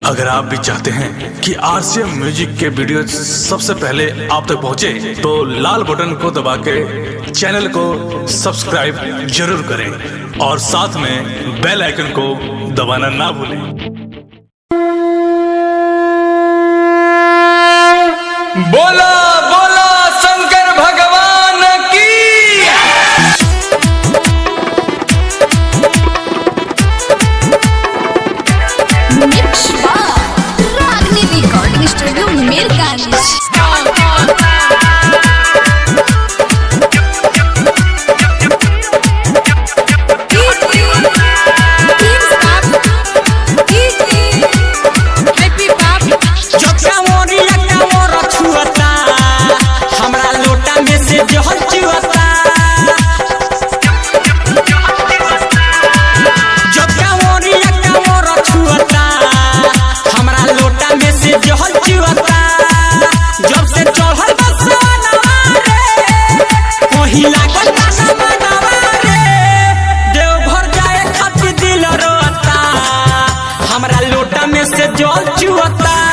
अगर आप भी चाहते हैं कि आरसीएम म्यूजिक के वीडियो सबसे पहले आप तक पहुंचे, तो लाल बटन को दबा के चैनल को सब्सक्राइब जरूर करें और साथ में बेल आइकन को दबाना ना भूलें। बोला बोला शंकर भगवान की। रागनी रिकॉर्डिंग स्टूडियो मीरगंज। देवघर जाए खातिर दिल रोता, हमरा लोटा में से जल चुअता।